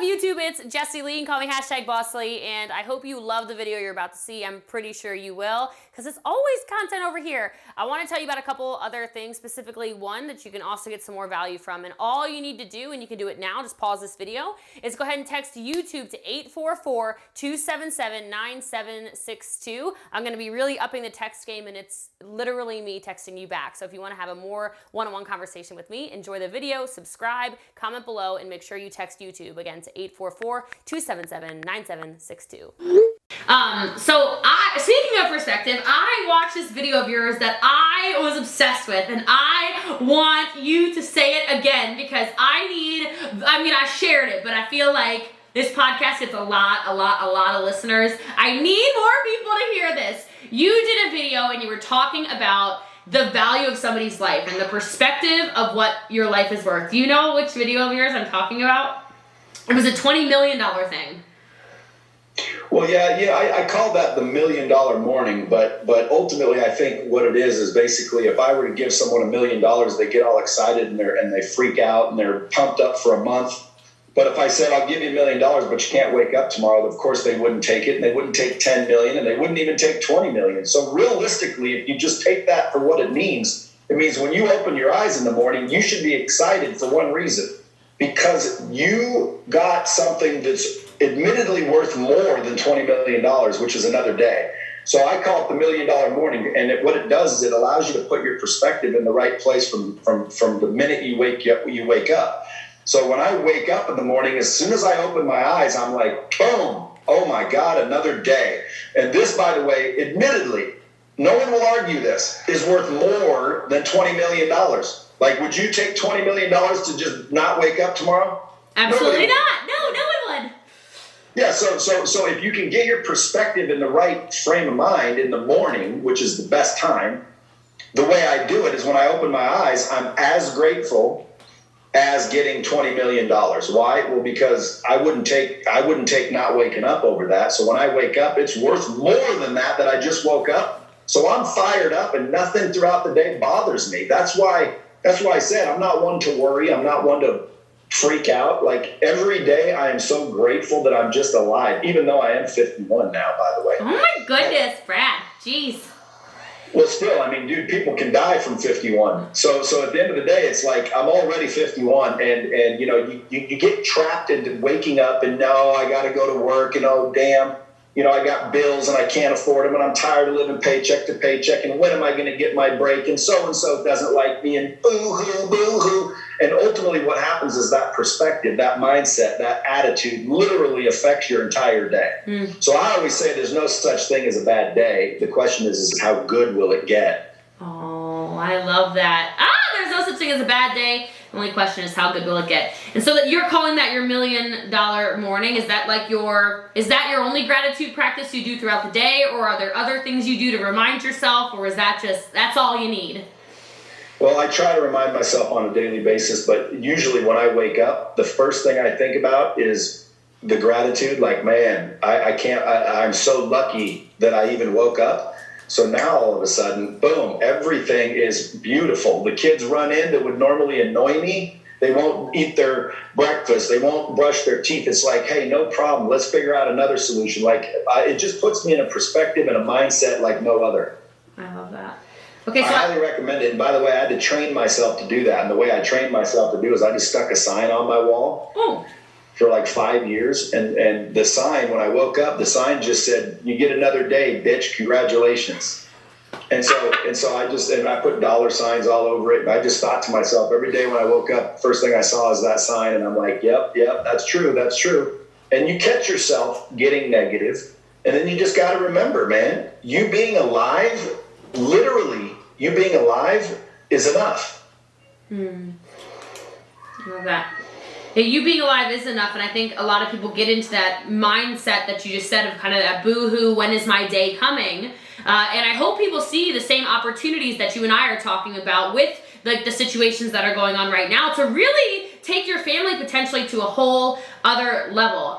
YouTube? It's Jessie Lee, and call me #BOSSLEE, and I hope you love the video you're about to see. I'm pretty sure you will, because it's always content over here. I want to tell you about a couple other things, specifically one that you can also get some more value from, and all you need to do, and you can do it now, just pause this video, is go ahead and text YouTube to 844-277-9762. I'm going to be really upping the text game, and it's literally me texting you back. So if you want to have a more one-on-one conversation with me, enjoy the video, subscribe, comment below, and make sure you text YouTube again to 844-277-9762. Speaking of perspective, I watched this video of yours that I was obsessed with, and I want you to say it again because I shared it, but I feel like this podcast gets a lot of listeners. I need more people to hear this. You did a video and you were talking about the value of somebody's life and the perspective of what your life is worth. Do you know which video of yours I'm talking about? It was a $20 million thing. Well, yeah, I call that the $1 million morning, but ultimately I think what it is basically if I were to give someone $1 million, they get all excited and they freak out and they're pumped up for a month. But if I said, I'll give you $1 million, but you can't wake up tomorrow, of course they wouldn't take it, and they wouldn't take 10 million, and they wouldn't even take 20 million. So realistically, if you just take that for what it means when you open your eyes in the morning, you should be excited for one reason, because you got something that's admittedly worth more than $20 million, which is another day. So I call it the $1 million morning, and what it does is it allows you to put your perspective in the right place from the minute you wake up. So when I wake up in the morning, as soon as I open my eyes, I'm like, boom, oh my God, another day. And this, by the way, admittedly, no one will argue this, is worth more than $20 million. Like, would you take $20 million to just not wake up tomorrow? Absolutely not. No one would. Yeah, so if you can get your perspective in the right frame of mind in the morning, which is the best time, the way I do it is when I open my eyes, I'm as grateful as getting $20 million. Why? Well, because I wouldn't take not waking up over that. So when I wake up, it's worth more than that I just woke up. So I'm fired up and nothing throughout the day bothers me. That's why I said I'm not one to worry. I'm not one to freak out. Like every day I am so grateful that I'm just alive, even though I am 51 now, by the way. Oh my goodness, Brad. Jeez. Well, still, I mean, dude, people can die from 51. So at the end of the day, it's like I'm already 51, and you know, you get trapped into waking up and no, I got to go to work, and oh damn, you know, I got bills and I can't afford them, and I'm tired of living paycheck to paycheck, and when am I going to get my break? And so doesn't like me, and boo-hoo. And ultimately what happens is that perspective, that mindset, that attitude literally affects your entire day. So I always say there's no such thing as a bad day. The question is how good will it get? Oh, I love that. There's no such thing as a bad day. The only question is how good will it get? And so that you're calling that your $1 million morning. Is that your only gratitude practice you do throughout the day, or are there other things you do to remind yourself, or is that's all you need? Well, I try to remind myself on a daily basis, but usually when I wake up, the first thing I think about is the gratitude. Like, man, I'm so lucky that I even woke up. So now all of a sudden, boom, everything is beautiful. The kids run in that would normally annoy me. They won't eat their breakfast. They won't brush their teeth. It's like, hey, no problem. Let's figure out another solution. Like, it just puts me in a perspective and a mindset like no other. I love that. Okay, so I highly recommend it. And by the way, I had to train myself to do that. And the way I trained myself to do is I just stuck a sign on my wall for like 5 years. And the sign, when I woke up, the sign just said, "You get another day, bitch. Congratulations." And so I put dollar signs all over it. And I just thought to myself every day when I woke up, first thing I saw is that sign. And I'm like, yep, that's true. And you catch yourself getting negative. And then you just got to remember, man, you being alive, literally, you being alive is enough. Love that. Yeah, you being alive is enough, and I think a lot of people get into that mindset that you just said of kind of that boo-hoo, when is my day coming? And I hope people see the same opportunities that you and I are talking about with like the situations that are going on right now to really take your family potentially to a whole other level.